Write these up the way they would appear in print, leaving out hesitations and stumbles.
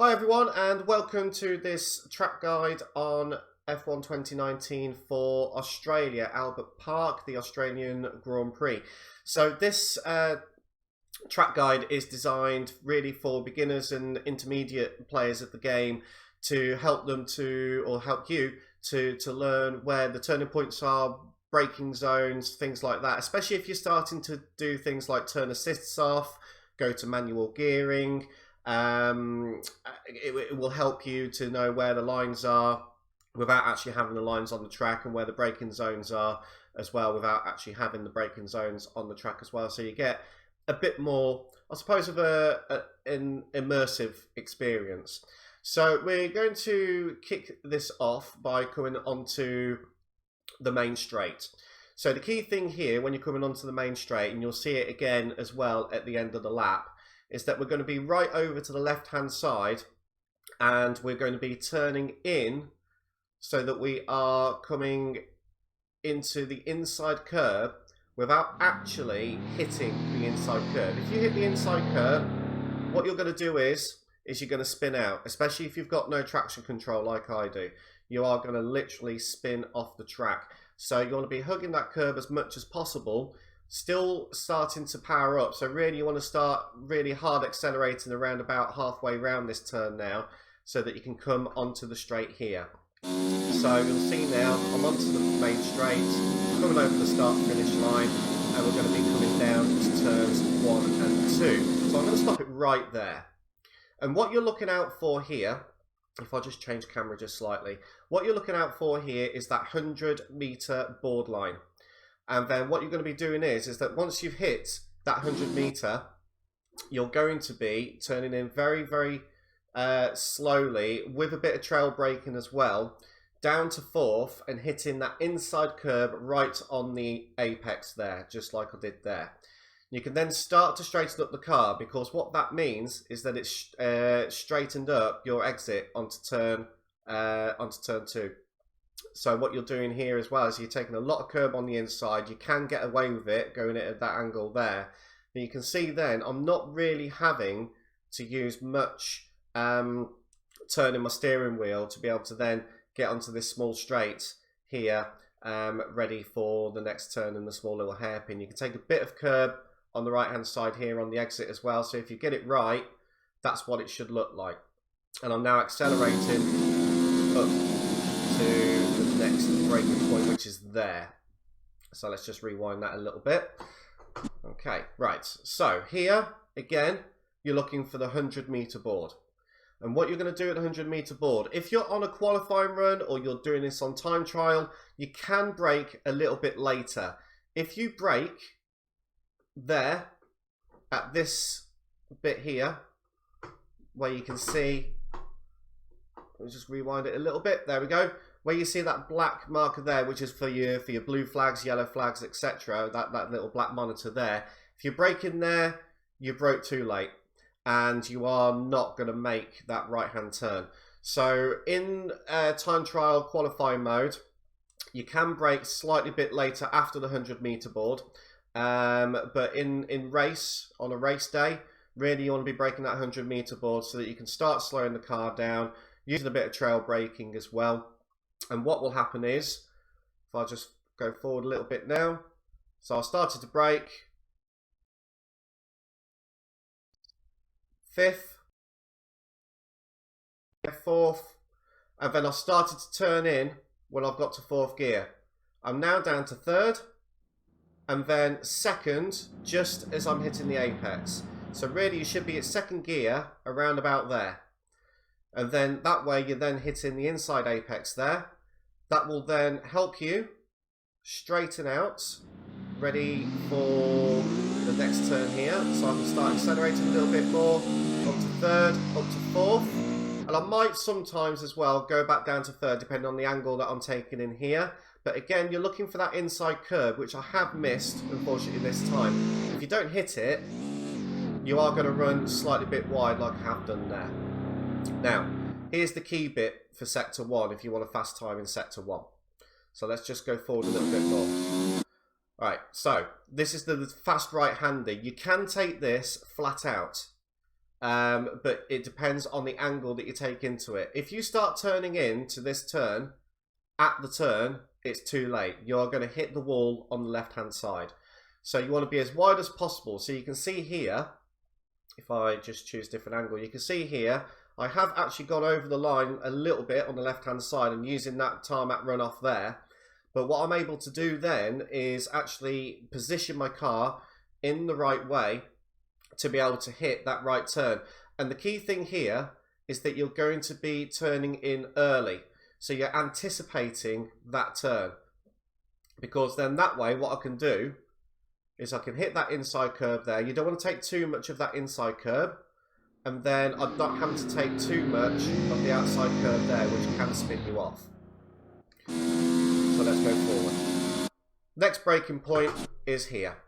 Hi everyone and welcome to this track guide on F1 2019 for Australia, Albert Park, the Australian Grand Prix. So this track guide is designed really for beginners and intermediate players of the game to help them to, or help you to learn where the turning points are, braking zones, things like that, especially if you're starting to do things like turn assists off, go to manual gearing. It will help you to know where the lines are without actually having the lines on the track, and where the braking zones are as well without actually having the braking zones on the track as well. So you get a bit more, I suppose, of an immersive experience. So we're going to kick this off by coming onto the main straight. So the key thing here when you're coming onto the main straight, and you'll see it again as well at the end of the lap, is that we're going to be right over to the left hand side and we're going to be turning in so that we are coming into the inside curb without actually hitting the inside curb. If you hit the inside curb, what you're going to do is you're going to spin out, especially if you've got no traction control like I do. You are going to literally spin off the track. So you want to be hugging that curb as much as possible, still starting to power up. So really you want to start really hard accelerating around about halfway around this turn now, so that you can come onto the straight here. So you'll see now I'm onto the main straight, coming over the start finish line, and we're going to be coming down to turns 1 and 2. So I'm going to stop it right there. And what you're looking out for here, if I just change camera just slightly, what you're looking out for here is that 100-meter board line. And then what you're going to be doing is that once you've hit that 100 meter, you're going to be turning in very, very slowly, with a bit of trail braking as well, down to 4th and hitting that inside curb right on the apex there, just like I did there. You can then start to straighten up the car, because what that means is that it's straightened up your exit onto turn 2. So what you're doing here as well is you're taking a lot of curb on the inside. You can get away with it going at that angle there. And you can see then I'm not really having to use much turning my steering wheel to be able to then get onto this small straight here, ready for the next turn and the small little hairpin. You can take a bit of curb on the right hand side here on the exit as well. So if you get it right, that's what it should look like. And I'm now accelerating up to the next braking point, which is there. So let's just rewind that a little bit. Okay, right. So here, again, you're looking for the 100-meter board. And what you're going to do at the 100-meter board, if you're on a qualifying run or you're doing this on time trial, you can brake a little bit later. If you brake there at this bit here, where you can see, let me just rewind it a little bit, there we go, where you see that black marker there, which is for your blue flags, yellow flags, etc., that little black monitor there. If you're braking there, you broke too late and you are not going to make that right hand turn. So in time trial qualifying mode, you can brake slightly bit later after the 100-meter board, but in race, on a race day, really you want to be braking that 100-meter board so that you can start slowing the car down, using a bit of trail braking as well. And what will happen is, if I just go forward a little bit now, so I started to brake, 5th, 4th, and then I started to turn in when I've got to 4th gear. I'm now down to 3rd, and then 2nd, just as I'm hitting the apex. So really you should be at 2nd gear, around about there. And then that way you're then hitting the inside apex there. That will then help you straighten out, ready for the next turn here. So I can start accelerating a little bit more, up to 3rd, up to 4th. And I might sometimes as well go back down to 3rd, depending on the angle that I'm taking in here. But again, you're looking for that inside curb, which I have missed, unfortunately, this time. If you don't hit it, you are going to run slightly bit wide like I have done there. Now, here's the key bit for Sector 1 if you want a fast time in Sector 1. So let's just go forward a little bit more. Alright, so this is the fast right-hander. You can take this flat out. but it depends on the angle that you take into it. If you start turning into this turn, at the turn, it's too late. You're going to hit the wall on the left-hand side. So you want to be as wide as possible. So you can see here, if I just choose a different angle, you can see here, I have actually gone over the line a little bit on the left-hand side and using that tarmac runoff there. But what I'm able to do then is actually position my car in the right way to be able to hit that right turn. And the key thing here is that you're going to be turning in early. So you're anticipating that turn. Because then that way what I can do is I can hit that inside curb there. You don't want to take too much of that inside curb. And then I'm not having to take too much of the outside curb there, which can spin you off. So let's go forward. Next braking point is here.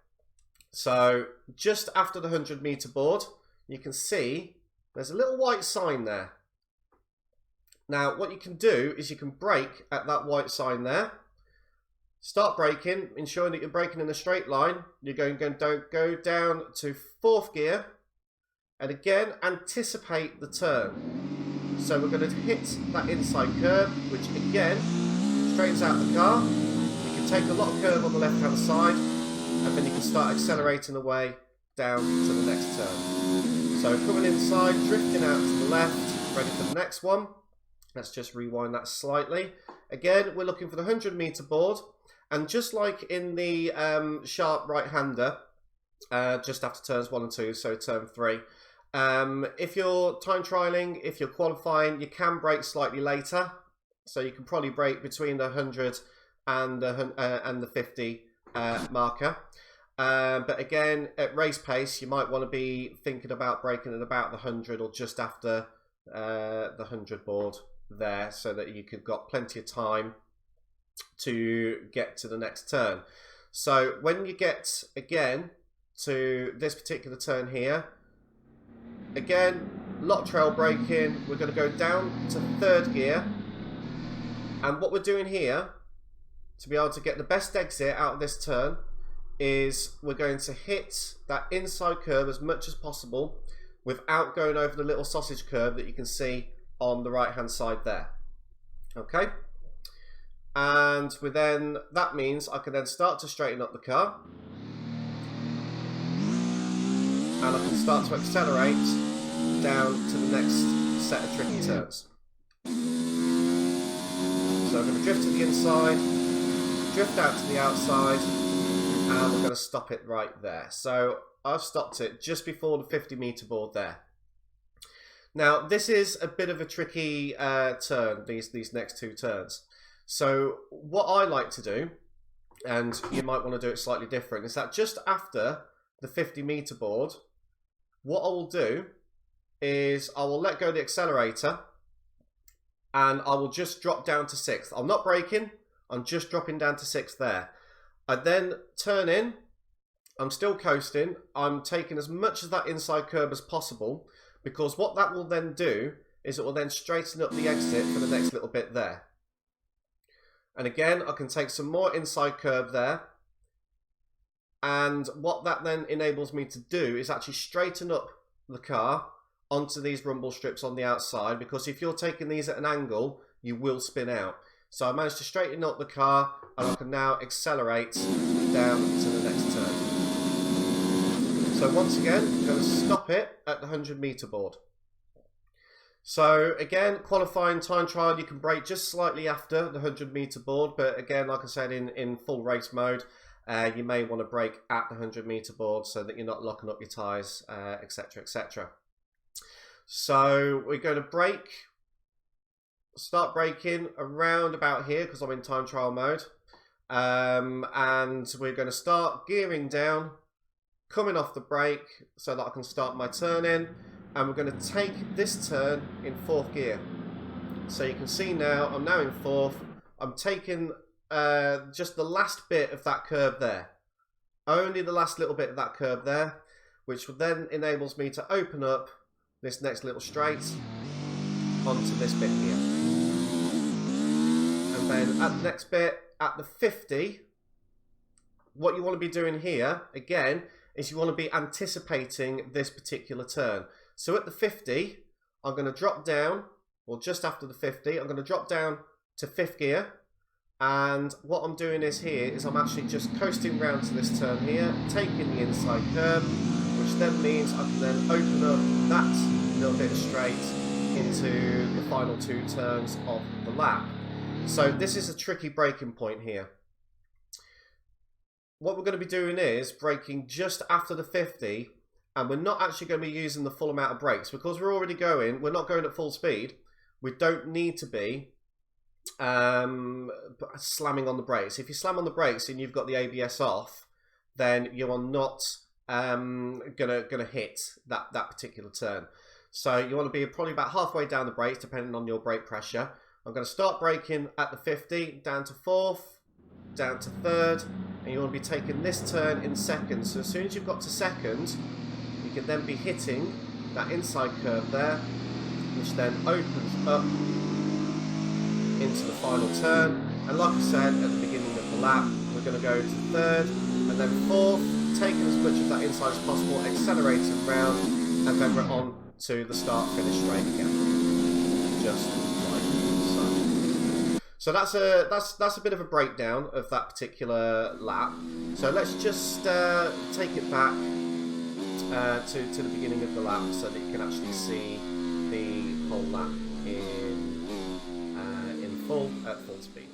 So just after the 100-meter board, you can see there's a little white sign there. Now what you can do is you can brake at that white sign there. Start braking, ensuring that you're braking in a straight line. You're going to go down to 4th gear. And again, anticipate the turn. So we're going to hit that inside curb, which again, straightens out the car. You can take a lot of curb on the left-hand side, and then you can start accelerating away down to the next turn. So coming inside, drifting out to the left, ready for the next one. Let's just rewind that slightly. Again, we're looking for the 100-meter board. And just like in the sharp right-hander, just after turns 1 and 2, so turn 3, if you're time trialing, if you're qualifying, you can brake slightly later. So you can probably brake between the 100 and the 50 marker. But again, at race pace, you might want to be thinking about braking at about the 100 or just after the 100 board there, so that you could got plenty of time to get to the next turn. So when you get again to this particular turn here, again, a lot of trail braking. We're going to go down to 3rd gear, and what we're doing here to be able to get the best exit out of this turn is we're going to hit that inside curve as much as possible without going over the little sausage curve that you can see on the right hand side there. Okay, and that means I can then start to straighten up the car, and I can start to accelerate down to the next set of tricky turns. So I'm going to drift to the inside, drift out to the outside, and we're going to stop it right there. So I've stopped it just before the 50-meter board there. Now this is a bit of a tricky turn, these next 2 turns. So what I like to do, and you might want to do it slightly different, is that just after the 50-meter board, what I will do is I will let go of the accelerator and I will just drop down to 6th. I'm not braking, I'm just dropping down to 6th there. I then turn in, I'm still coasting, I'm taking as much of that inside curb as possible, because what that will then do is it will then straighten up the exit for the next little bit there. And again, I can take some more inside curb there. And what that then enables me to do is actually straighten up the car onto these rumble strips on the outside, because if you're taking these at an angle, you will spin out. So I managed to straighten up the car, and I can now accelerate down to the next turn. So once again, I'm going to stop it at the 100-meter board. So again, qualifying time trial, you can brake just slightly after the 100-meter board, but again, like I said, in full race mode, you may want to brake at the 100-meter board so that you're not locking up your tyres, etc, etc. So we're going to brake, start braking around about here because I'm in time trial mode, and we're going to start gearing down, coming off the brake so that I can start my turn in. And we're going to take this turn in 4th gear. So you can see now, I'm now in 4th. I'm taking just the last bit of that curve there. Only the last little bit of that curve there, which then enables me to open up this next little straight onto this bit here. And then at the next bit, at the 50, what you want to be doing here, again, is you want to be anticipating this particular turn. So at the 50, I'm going to drop down, or just after the 50, I'm going to drop down to 5th gear. And what I'm doing is here is I'm actually just coasting round to this turn here, taking the inside curb, which then means I can then open up that little bit of straight into the final 2 turns of the lap. So this is a tricky braking point here. What we're going to be doing is braking just after the 50, and we're not actually going to be using the full amount of brakes because we're already going, we're not going at full speed. We don't need to be slamming on the brakes. If you slam on the brakes and you've got the ABS off, then you are not gonna hit that particular turn. So you want to be probably about halfway down the brakes, depending on your brake pressure. I'm going to start braking at the 50, down to 4th, down to 3rd, and you want to be taking this turn in 2nd. So as soon as you've got to 2nd, you can then be hitting that inside curve there, which then opens up into the final turn. And like I said at the beginning of the lap, we're going to go to 3rd and then 4th, taking as much of that inside as possible, accelerating round, and then we're on to the start finish straight again, just like so. So that's a bit of a breakdown of that particular lap. So let's just take it back to the beginning of the lap so that you can actually see the whole lap at full speed.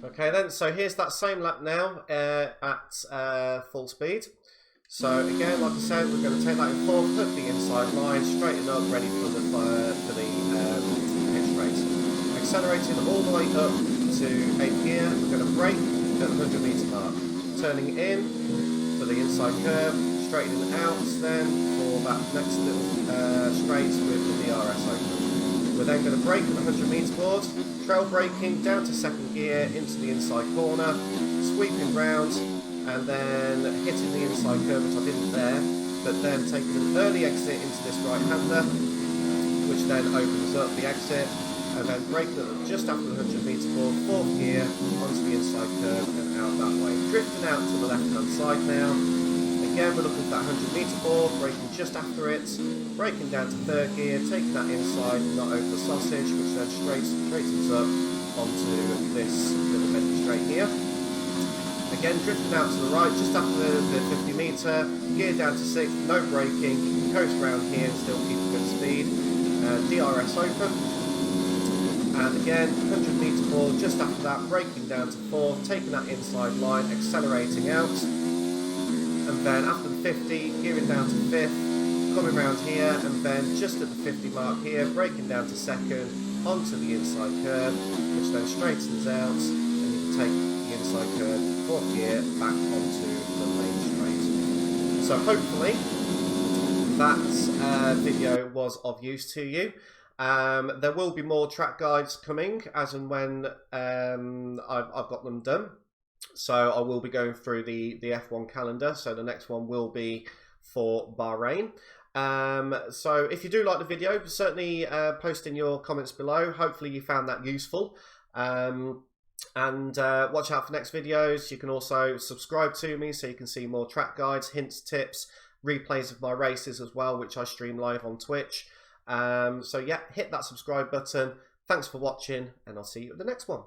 Okay then, so here's that same lap now at full speed. So again, like I said, we're going to take that in 4th, put the inside line, straighten up, ready for the pitch race. Accelerating all the way up to 8th gear, we're going to brake at the 100 metre mark. Turning in for the inside curve, straightening out then for that next little straight with the DRS open. We're then going to brake at the 100 metre board, trail braking down to 2nd gear into the inside corner, sweeping round, and then hitting the inside curve, which I didn't there, but then taking an early exit into this right-hander, which then opens up the exit, and then braking at just after the 100 metre board, 4th gear, onto the inside curve and out that way. Drifting out to the left-hand side now. Again, we're looking at that 100 metre board, braking just after it, braking down to 3rd gear, taking that inside, not over the sausage, which then straightens up onto this little bit straight here. Again, drifting out to the right, just after the 50 metre, gear down to 6th, no braking, you can coast around here and still keep a good speed. DRS open, and again, 100 metre board, just after that, braking down to 4th, taking that inside line, accelerating out. And then after the 50, gearing down to 5th, coming around here, and then just at the 50 mark here, braking down to 2nd, onto the inside curve, which then straightens out, and you can take the inside curve, 4th gear, back onto the main straight. So hopefully that video was of use to you. There will be more track guides coming as and when I've got them done. So I will be going through the F1 calendar. So the next one will be for Bahrain. So if you do like the video, certainly post in your comments below. Hopefully you found that useful. And watch out for next videos. You can also subscribe to me so you can see more track guides, hints, tips, replays of my races as well, which I stream live on Twitch. So yeah, hit that subscribe button. Thanks for watching, and I'll see you at the next one.